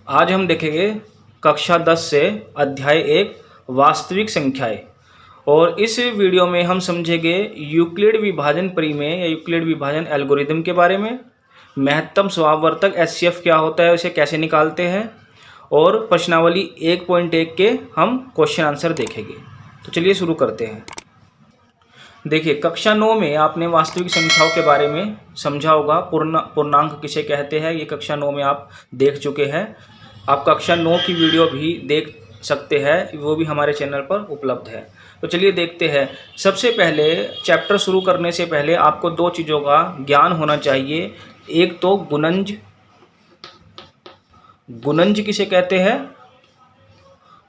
आज हम देखेंगे कक्षा 10 से अध्याय 1 वास्तविक संख्याएं। और इस वीडियो में हम समझेंगे यूक्लिड विभाजन परिमेय या यूक्लिड विभाजन एल्गोरिदम के बारे में, महत्तम स्वभाववर्तक एचसीएफ क्या होता है, उसे कैसे निकालते हैं, और प्रश्नावली 1.1 के हम क्वेश्चन आंसर देखेंगे। तो चलिए शुरू करते हैं। देखिए, कक्षा 9 में आपने वास्तविक संख्याओं के बारे में समझा होगा। पूर्णांक किसे कहते हैं, ये कक्षा 9 में आप देख चुके हैं। आप कक्षा 9 की वीडियो भी देख सकते हैं, वो भी हमारे चैनल पर उपलब्ध है। तो चलिए देखते हैं। सबसे पहले चैप्टर शुरू करने से पहले आपको दो चीज़ों का ज्ञान होना चाहिए। एक तो गुणज, गुणज किसे कहते हैं,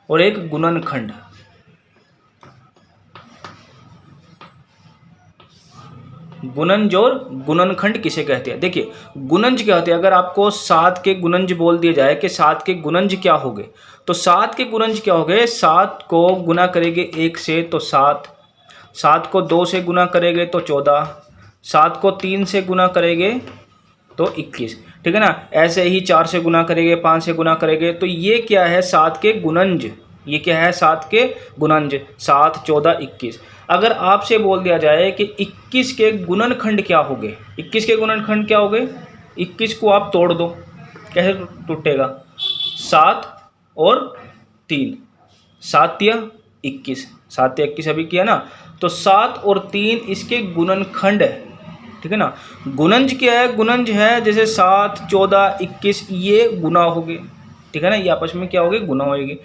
और एक गुणनखंड। गुणज और गुणनखंड किसे कहते हैं। देखिए, गुणज क्या होते हैं। अगर आपको 7 के गुणज बोल दिया जाए कि 7 के गुणज क्या हो गए, तो 7 के गुणज क्या हो गए। 7 को गुना करेंगे 1 से तो 7, 7 को 2 से गुना करेंगे तो 14, 7 को 3 से गुना करेंगे तो 21। ठीक है ना। ऐसे ही 4 से गुना करेंगे, 5 से गुना करेंगे। तो ये क्या है, 7 के गुणज। ये क्या है, 7 के गुणज। 7, 14, 21। अगर आपसे बोल दिया जाए कि 21 के गुणनखंड क्या हो गए, 21 के गुणनखंड क्या हो गए, 21 को आप तोड़ दो, कैसे टूटेगा। 7 और 3, 7 या 21, 7 या 21 अभी किया ना। तो 7 और 3 इसके गुणनखंड है। ठीक है ना। गुणज क्या है, गुणज है जैसे 7, 14, 21 ये गुना हो गए। ठीक है ना, ये आपस में क्या हो गए, गुना होगी।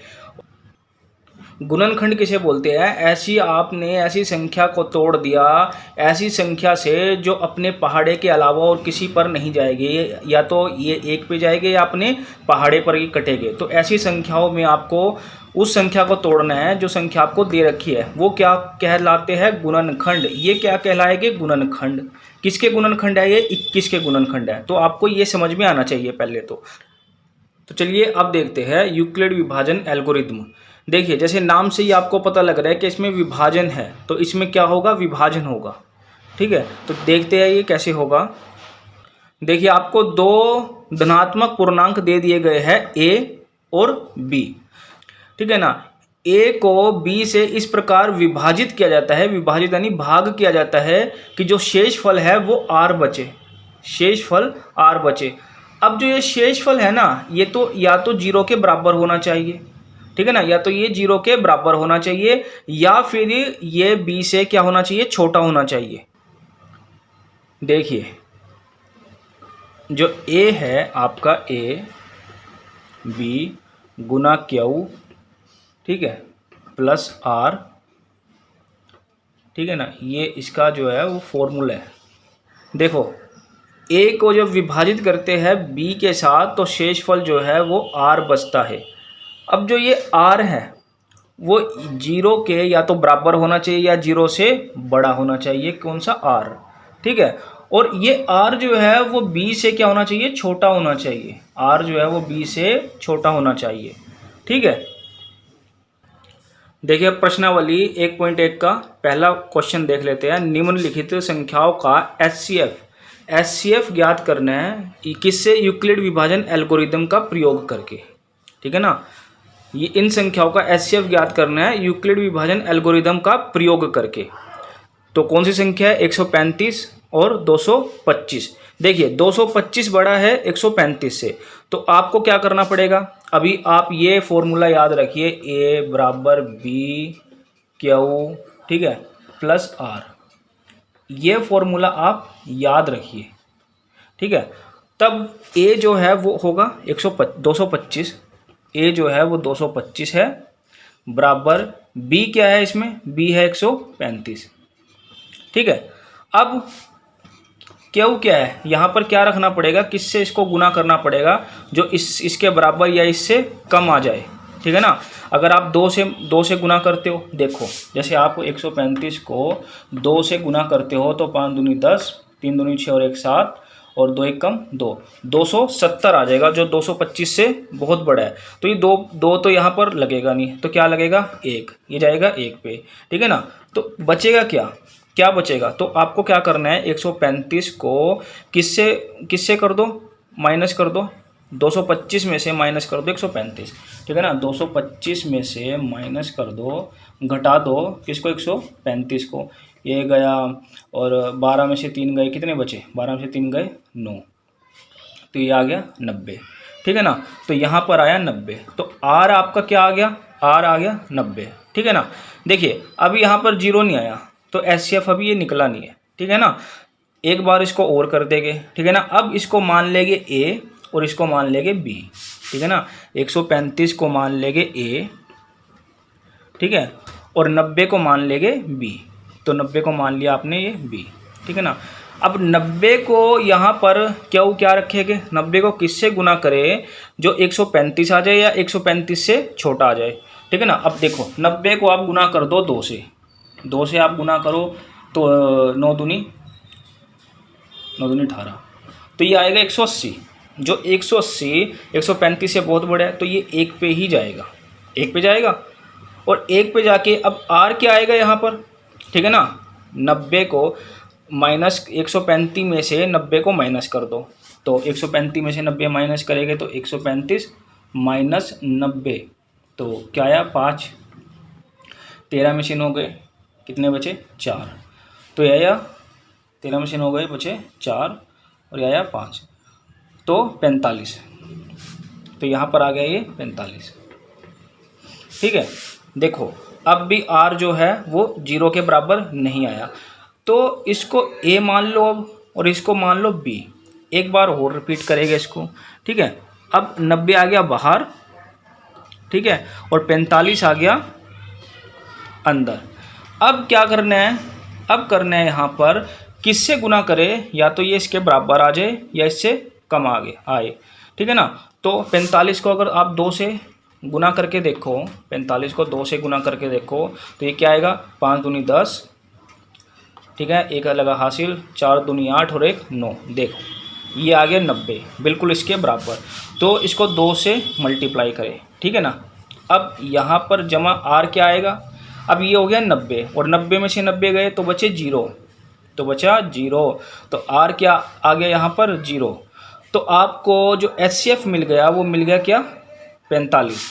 गुणनखंड किसे बोलते हैं, ऐसी आपने ऐसी संख्या को तोड़ दिया, ऐसी संख्या से जो अपने पहाड़े के अलावा और किसी पर नहीं जाएगी, या तो ये 1 पे जाएगी या अपने पहाड़े पर ही कटेंगे। तो ऐसी संख्याओं में आपको उस संख्या को तोड़ना है जो संख्या आपको दे रखी है। वो क्या कहलाते हैं, गुणनखंड। ये क्या कहलाएंगे, गुणनखंड। किसके गुणनखंड है, ये 21 के गुणनखंड है। तो आपको ये समझ में आना चाहिए पहले तो चलिए अब देखते हैं यूक्लिड विभाजन एल्गोरिदम। देखिए, जैसे नाम से ही आपको पता लग रहा है कि इसमें विभाजन है, तो इसमें क्या होगा, विभाजन होगा। ठीक है, तो देखते हैं ये कैसे होगा। देखिए, आपको दो धनात्मक पूर्णांक दे दिए गए हैं, ए और बी। ठीक है ना। ए को बी से इस प्रकार विभाजित किया जाता है, विभाजित यानी भाग किया जाता है कि जो शेष फल है वो आर बचे, शेष फल आर बचे। अब जो ये शेष फल है ना, ये तो या तो 0 के बराबर होना चाहिए। ठीक है ना, या तो ये 0 के बराबर होना चाहिए, या फिर ये b से क्या होना चाहिए, छोटा होना चाहिए। देखिए, जो a है आपका, a b गुना क्यू, ठीक है, प्लस r। ठीक है ना, ये इसका जो है वो फॉर्मूला है। देखो, a को जब विभाजित करते हैं b के साथ तो शेषफल जो है वो r बचता है। अब जो ये r है वो 0 के या तो बराबर होना चाहिए या 0 से बड़ा होना चाहिए। कौन सा, r। ठीक है, और ये r जो है वो b से क्या होना चाहिए, छोटा होना चाहिए। r जो है वो b से छोटा होना चाहिए। ठीक है। देखिए, प्रश्नावली 1.1 का पहला क्वेश्चन देख लेते हैं। निम्नलिखित संख्याओं का एचसीएफ ज्ञात करना है, किससे, यूक्लिड विभाजन एल्गोरिदम का प्रयोग करके। ठीक है ना, ये इन संख्याओं का एचसीएफ ज्ञात करना है यूक्लिड विभाजन एल्गोरिदम का प्रयोग करके। तो कौन सी संख्या है, 135 और 225। देखिए, 225 बड़ा है 135 से, तो आपको क्या करना पड़ेगा। अभी आप ये फॉर्मूला याद रखिए, a बराबर b क्यू, ठीक है, प्लस r। ये फॉर्मूला आप याद रखिए। ठीक है, तब a जो है वो होगा 225, a जो है वो 225 है, बराबर b क्या है, इसमें b है 135। ठीक है, अब क्यू क्या है, यहाँ पर क्या रखना पड़ेगा, किससे इसको गुना करना पड़ेगा, जो इसके बराबर या इससे कम आ जाए। ठीक है ना। अगर आप 2 से गुना करते हो, देखो जैसे आप 135 को 2 से गुना करते हो तो 5 दूनी 10, 3 दूनी 6 और 1 7, और 2 1 कम 2, 270 आ जाएगा, जो 225 से बहुत बड़ा है। तो ये दो तो यहाँ पर लगेगा नहीं, तो क्या लगेगा, 1, ये जाएगा 1 पे। ठीक है ना। तो बचेगा क्या बचेगा, तो आपको क्या करना है, 135 को किससे कर दो, माइनस कर दो, 225 में से माइनस कर दो 135, ठीक है ना। 225 में से माइनस कर दो, घटा दो किसको, 135 को, ये गया, और 12 में से 3 गए, कितने बचे, 12 में से 3 गए 9, तो ये आ गया 90, ठीक है ना। तो यहाँ पर आया 90, तो आर आपका क्या आ गया, आर आ गया 90, ठीक है ना। देखिए अब यहाँ पर जीरो नहीं आया, तो एचसीएफ अभी ये निकला नहीं है, ठीक है ना। एक बार इसको और कर देंगे, ठीक है ना। अब इसको मान लेंगे ए और इसको मान लेंगे बी, ठीक है ना। 135 को मान लेंगे ए, ठीक है, और 90 को मान लेंगे बी, तो 90 को मान लिया आपने ये बी, ठीक है ना। अब 90 को यहाँ पर क्या रखेंगे, 90 को किससे गुना करें जो 135 आ जाए या 135 से छोटा आ जाए, ठीक है ना। अब देखो 90 को आप गुना कर दो 2 से, 2 से आप गुना करो तो 9 दूनी 18, तो ये आएगा 180, जो 180 135 से बहुत बड़ा है, तो ये 1 पे ही जाएगा, 1 पे जाएगा, और 1 पे जाके अब आर क्या आएगा यहाँ पर, ठीक है ना। 90 को माइनस 135 में से 90 को माइनस कर दो, तो 135 में से 90 माइनस करेंगे तो 135 माइनस 90, तो क्या आया 5, 13 में से 9 गए, कितने बचे 4, तो ये आया 13 में से 9 गए बचे 4, और ये आया 5, तो 45, तो यहाँ पर आ गया ये 45, ठीक है। देखो अब भी आर जो है वो 0 के बराबर नहीं आया, तो इसको ए मान लो अब, और इसको मान लो बी, एक बार और रिपीट करेंगे इसको, ठीक है। अब 90 आ गया बाहर, ठीक है, और 45 आ गया अंदर। अब क्या करना है, अब करना है यहाँ पर किससे गुना करें, या तो ये इसके बराबर आ जाए या इससे कम आगे आए, ठीक है ना। तो 45 को अगर आप 2 से गुना करके देखो, 45 को 2 से गुना करके देखो, तो ये क्या आएगा, 5 दूनी 10, ठीक है, एक लगा हासिल, 4 दूनी 8 और 1 9, देखो ये आ गया 90, बिल्कुल इसके बराबर। तो इसको 2 से मल्टीप्लाई करें, ठीक है ना। अब यहाँ पर जमा आर क्या आएगा, अब ये हो गया 90, और 90 में से 90 गए तो बचे 0, तो बचा 0, तो आर क्या आ गया यहाँ पर 0। तो आपको जो एचसीएफ मिल गया वो मिल गया क्या, 45,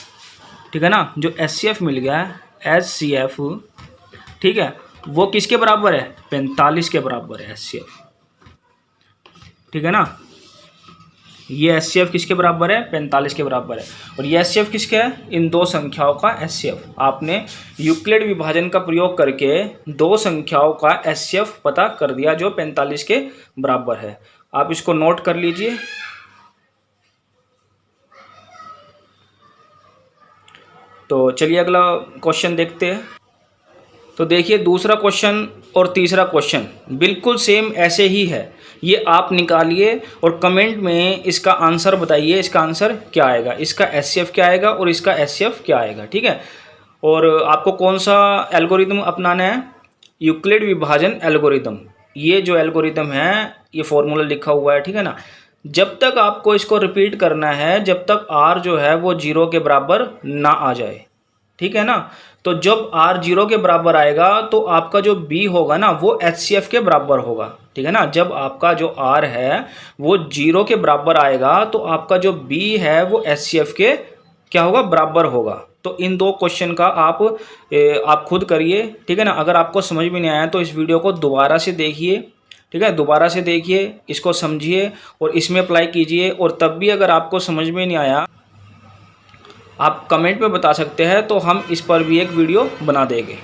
ठीक है ना। जो एचसीएफ मिल गया एचसीएफ, ठीक है, वो किसके बराबर है, 45 के बराबर है एचसीएफ, ठीक है ना। ये एचसीएफ किसके बराबर है, 45 के बराबर है, और ये एचसीएफ किसके है, इन दो संख्याओं का एचसीएफ। आपने यूक्लिड विभाजन का प्रयोग करके दो संख्याओं का एचसीएफ पता कर दिया जो 45 के बराबर है। आप इसको नोट कर लीजिए। तो चलिए अगला क्वेश्चन देखते हैं। तो देखिए दूसरा क्वेश्चन और तीसरा क्वेश्चन बिल्कुल सेम ऐसे ही है, ये आप निकालिए और कमेंट में इसका आंसर बताइए, इसका आंसर क्या आएगा, इसका एचसीएफ क्या आएगा और इसका एचसीएफ क्या आएगा, ठीक है। और आपको कौन सा एल्गोरिदम अपनाना है, यूक्लिड विभाजन एल्गोरिदम। ये जो एल्गोरिदम है ये फॉर्मूला लिखा हुआ है, ठीक है ना। जब तक आपको इसको रिपीट करना है जब तक आर जो है वो 0 के बराबर ना आ जाए, ठीक है ना। तो जब r 0 के बराबर आएगा तो आपका जो b होगा ना वो HCF के बराबर होगा, ठीक है ना। जब आपका जो r है वो 0 के बराबर आएगा तो आपका जो b है वो HCF के क्या होगा, बराबर होगा। तो इन दो क्वेश्चन का आप खुद करिए, ठीक है ना। अगर आपको समझ में नहीं आया तो इस वीडियो को दोबारा से देखिए, ठीक है, दोबारा से देखिए, इसको समझिए और इसमें अप्लाई कीजिए। और तब भी अगर आपको समझ में नहीं आया आप कमेंट में बता सकते हैं, तो हम इस पर भी एक वीडियो बना देंगे।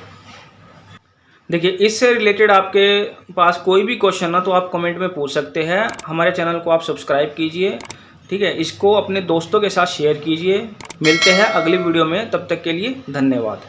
देखिए इससे रिलेटेड आपके पास कोई भी क्वेश्चन ना तो आप कमेंट में पूछ सकते हैं। हमारे चैनल को आप सब्सक्राइब कीजिए, ठीक है, इसको अपने दोस्तों के साथ शेयर कीजिए। मिलते हैं अगली वीडियो में, तब तक के लिए धन्यवाद।